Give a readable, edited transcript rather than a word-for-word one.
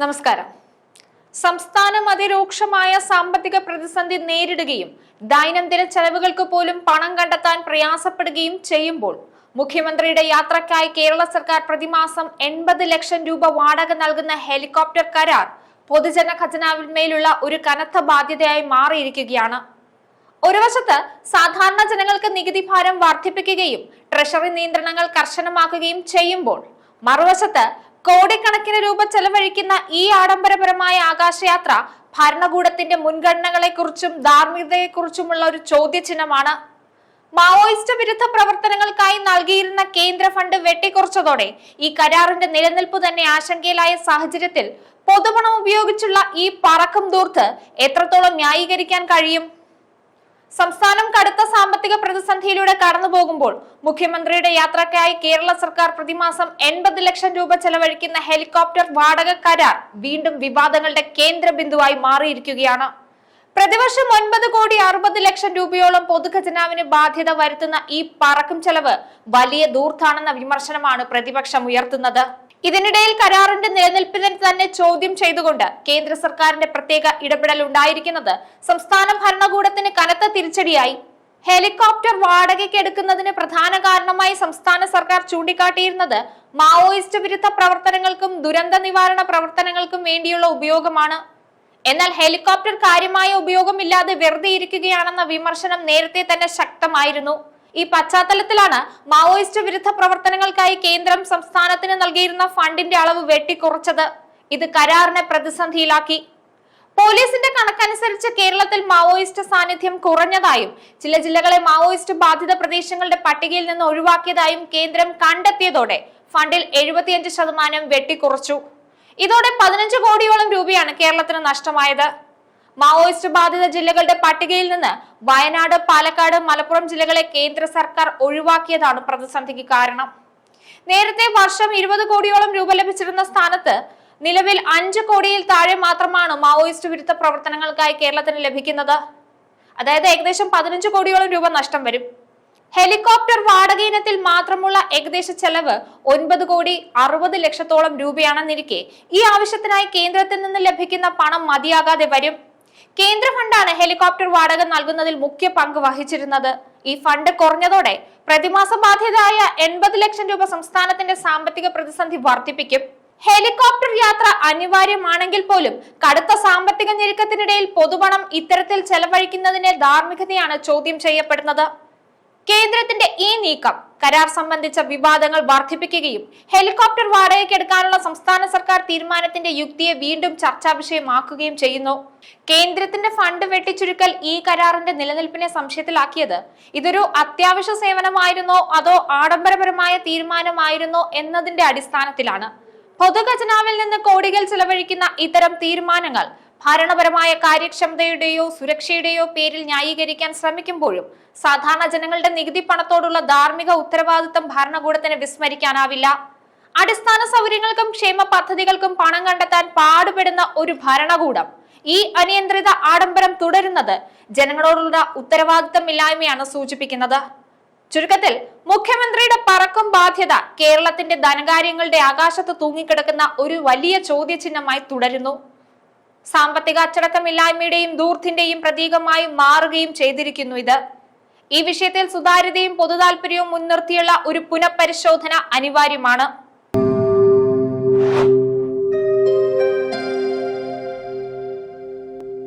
നമസ്കാരം. സംസ്ഥാനം അതിരൂക്ഷമായ സാമ്പത്തിക പ്രതിസന്ധി നേരിടുകയും ദൈനംദിന ചെലവുകൾക്ക് പോലും പണം കണ്ടെത്താൻ പ്രയാസപ്പെടുകയും ചെയ്യുമ്പോൾ മുഖ്യമന്ത്രിയുടെ യാത്രയ്ക്കായി കേരള സർക്കാർ പ്രതിമാസം 80 ലക്ഷം രൂപ വാടക നൽകുന്ന ഹെലികോപ്റ്റർ കരാർ പൊതുജന ഖജനാവിന്മേലുള്ള ഒരു കനത്ത ബാധ്യതയായി മാറിയിരിക്കുകയാണ്. ഒരു വശത്ത് സാധാരണ ജനങ്ങൾക്ക് നികുതി ഭാരം വർദ്ധിപ്പിക്കുകയും ട്രഷറി നിയന്ത്രണങ്ങൾ കർശനമാക്കുകയും ചെയ്യുമ്പോൾ മറുവശത്ത് കോടിക്കണക്കിന് രൂപ ചെലവഴിക്കുന്ന ഈ ആഡംബരപരമായ ആകാശയാത്ര ഭരണകൂടത്തിന്റെ മുൻഗണനകളെക്കുറിച്ചും ധാർമ്മികതയെക്കുറിച്ചുമുള്ള ഒരു ചോദ്യചിഹ്നമാണ്. മാവോയിസ്റ്റ് വിരുദ്ധ പ്രവർത്തനങ്ങൾക്കായി നൽകിയിരുന്ന കേന്ദ്ര ഫണ്ട് വെട്ടിക്കുറച്ചതോടെ ഈ കരാറിന്റെ നിലനിൽപ്പ് തന്നെ ആശങ്കയിലായ സാഹചര്യത്തിൽ പൊതുപണം ഉപയോഗിച്ചുള്ള ഈ പറക്കും ദൂർത്ത് എത്രത്തോളം ന്യായീകരിക്കാൻ കഴിയും? സംസ്ഥാനം കടുത്ത സാമ്പത്തിക പ്രതിസന്ധിയിലൂടെ കടന്നു പോകുമ്പോൾ മുഖ്യമന്ത്രിയുടെ യാത്രയ്ക്കായി കേരള സർക്കാർ പ്രതിമാസം 80 ലക്ഷം രൂപ ചെലവഴിക്കുന്ന ഹെലികോപ്റ്റർ വാടക കരാർ വീണ്ടും വിവാദങ്ങളുടെ കേന്ദ്ര ബിന്ദുവായി മാറിയിരിക്കുകയാണ്. പ്രതിവർഷം 9 കോടി 60 ലക്ഷം രൂപയോളം പൊതുഖജനാവിന് ബാധ്യത വരുത്തുന്ന ഈ പറക്കും ചെലവ് വലിയ ദൂർത്താണെന്ന വിമർശനമാണ് പ്രതിപക്ഷം ഉയർത്തുന്നത്. ഇതിനിടയിൽ കരാറിന്റെ നിലനിൽപ്പിനെ തന്നെ ചോദ്യം ചെയ്തുകൊണ്ട് കേന്ദ്ര സർക്കാരിന്റെ പ്രത്യേക ഇടപെടൽ ഉണ്ടായിരിക്കുന്നത് സംസ്ഥാന ഭരണകൂടത്തിന് കനത്ത തിരിച്ചടിയായി. ഹെലികോപ്റ്റർ വാടകയ്ക്ക് എടുക്കുന്നതിന് പ്രധാന കാരണമായി സംസ്ഥാന സർക്കാർ ചൂണ്ടിക്കാട്ടിയിരുന്നത് മാവോയിസ്റ്റ് വിരുദ്ധ പ്രവർത്തനങ്ങൾക്കും ദുരന്ത നിവാരണ പ്രവർത്തനങ്ങൾക്കും വേണ്ടിയുള്ള ഉപയോഗമാണ്. എന്നാൽ ഹെലികോപ്റ്റർ കാര്യമായ ഉപയോഗമില്ലാതെ വെറുതെ ഇരിക്കുകയാണെന്ന വിമർശനം നേരത്തെ തന്നെ ശക്തമായിരുന്നു. ഈ പശ്ചാത്തലത്തിലാണ് മാവോയിസ്റ്റ് വിരുദ്ധ പ്രവർത്തനങ്ങൾക്കായി കേന്ദ്രം സംസ്ഥാനത്തിന് നൽകിയിരുന്ന ഫണ്ടിന്റെ അളവ് വെട്ടിക്കുറച്ചത്. ഇത് കരാറിനെ പ്രതിസന്ധിയിലാക്കി. പോലീസിന്റെ കണക്കനുസരിച്ച് കേരളത്തിൽ മാവോയിസ്റ്റ് സാന്നിധ്യം കുറഞ്ഞതായും ചില ജില്ലകളെ മാവോയിസ്റ്റ് ബാധിത പ്രദേശങ്ങളുടെ പട്ടികയിൽ നിന്ന് ഒഴിവാക്കിയതായും കേന്ദ്രം കണ്ടെത്തിയതോടെ ഫണ്ടിൽ 75% വെട്ടിക്കുറച്ചു. ഇതോടെ 15 കോടിയോളം രൂപയാണ് കേരളത്തിന് നഷ്ടമായത്. മാവോയിസ്റ്റ് ബാധിത ജില്ലകളുടെ പട്ടികയിൽ നിന്ന് വയനാട്, പാലക്കാട്, മലപ്പുറം ജില്ലകളെ കേന്ദ്ര സർക്കാർ ഒഴിവാക്കിയതാണ് പ്രതിസന്ധിക്ക് കാരണം. നേരത്തെ വർഷം 20 കോടിയോളം രൂപ ലഭിച്ചിരുന്ന സ്ഥാനത്ത് നിലവിൽ 5 കോടിയിൽ താഴെ മാത്രമാണ് മാവോയിസ്റ്റ് വിരുദ്ധ പ്രവർത്തനങ്ങൾക്കായി കേരളത്തിന് ലഭിക്കുന്നത്. അതായത് ഏകദേശം 15 കോടിയോളം രൂപ നഷ്ടം വരും. ഹെലികോപ്റ്റർ വാടക ഇനത്തിൽ മാത്രമുള്ള ഏകദേശ ചെലവ് 9 കോടി 60 ലക്ഷത്തോളം രൂപയാണെന്നിരിക്കെ ഈ ആവശ്യത്തിനായി കേന്ദ്രത്തിൽ നിന്ന് ലഭിക്കുന്ന പണം മതിയാകാതെ വരും. കേന്ദ്ര ഫണ്ടാണ് ഹെലികോപ്റ്റർ വാടക നൽകുന്നതിൽ മുഖ്യ പങ്ക് വഹിച്ചിരുന്നത്. ഈ ഫണ്ട് കുറഞ്ഞതോടെ പ്രതിമാസ ബാധ്യതയായ 80 ലക്ഷം രൂപ സംസ്ഥാനത്തിന്റെ സാമ്പത്തിക പ്രതിസന്ധി വർദ്ധിപ്പിക്കും. ഹെലികോപ്റ്റർ യാത്ര അനിവാര്യമാണെങ്കിൽ പോലും കടുത്ത സാമ്പത്തിക ഞെരുക്കത്തിനിടയിൽ പൊതുപണം ഇത്തരത്തിൽ ചെലവഴിക്കുന്നതിന്റെ ധാർമ്മികതയാണ് ചോദ്യം ചെയ്യപ്പെടുന്നത്. കേന്ദ്രത്തിന്റെ ഈ നീക്കം കരാർ സംബന്ധിച്ച വിവാദങ്ങൾ വർദ്ധിപ്പിക്കുകയും ഹെലികോപ്റ്റർ വാടകയ്ക്ക് എടുക്കാനുള്ള സംസ്ഥാന സർക്കാർ തീരുമാനത്തിന്റെ യുക്തിയെ വീണ്ടും ചർച്ചാ വിഷയമാക്കുകയും ചെയ്യുന്നു. കേന്ദ്രത്തിന്റെ ഫണ്ട് വെട്ടിച്ചുരുക്കൽ ഈ കരാറിന്റെ നിലനിൽപ്പിനെ സംശയത്തിലാക്കിയത് ഇതൊരു അത്യാവശ്യ സേവനമായിരുന്നോ അതോ ആഡംബരപരമായ തീരുമാനമായിരുന്നോ എന്നതിന്റെ അടിസ്ഥാനത്തിലാണ്. പൊതുഖജനാവിൽ നിന്ന് കോടികൾ ചെലവഴിക്കുന്ന ഇത്തരം തീരുമാനങ്ങൾ ഭരണപരമായ കാര്യക്ഷമതയുടെയോ സുരക്ഷയുടെയോ പേരിൽ ന്യായീകരിക്കാൻ ശ്രമിക്കുമ്പോഴും സാധാരണ ജനങ്ങളുടെ നികുതി പണത്തോടുള്ള ധാർമ്മിക ഉത്തരവാദിത്തം ഭരണകൂടത്തിന് വിസ്മരിക്കാനാവില്ല. അടിസ്ഥാന സൗകര്യങ്ങൾക്കും ക്ഷേമ പദ്ധതികൾക്കും പണം കണ്ടെത്താൻ പാടുപെടുന്ന ഒരു ഭരണകൂടം ഈ അനിയന്ത്രിത ആഡംബരം തുടരുന്നത് ജനങ്ങളോടുള്ള ഉത്തരവാദിത്തമില്ലായ്മയാണ് സൂചിപ്പിക്കുന്നത്. ചുരുക്കത്തിൽ മുഖ്യമന്ത്രിയുടെ പറക്കും ബാധ്യത കേരളത്തിന്റെ ധനകാര്യങ്ങളുടെ ആകാശത്ത് തൂങ്ങിക്കിടക്കുന്ന ഒരു വലിയ ചോദ്യചിഹ്നമായി തുടരുന്നു. സാമ്പത്തിക അച്ചടക്കമില്ലായ്മയുടെയും ധൂർത്തിന്റെയും പ്രതീകമായി മാറുകയും ചെയ്തിരിക്കുന്നു ഇത്. ഈ വിഷയത്തിൽ സുതാര്യതയും പൊതുതാൽപര്യവും മുൻനിർത്തിയുള്ള ഒരു പുനഃപരിശോധന അനിവാര്യമാണ്.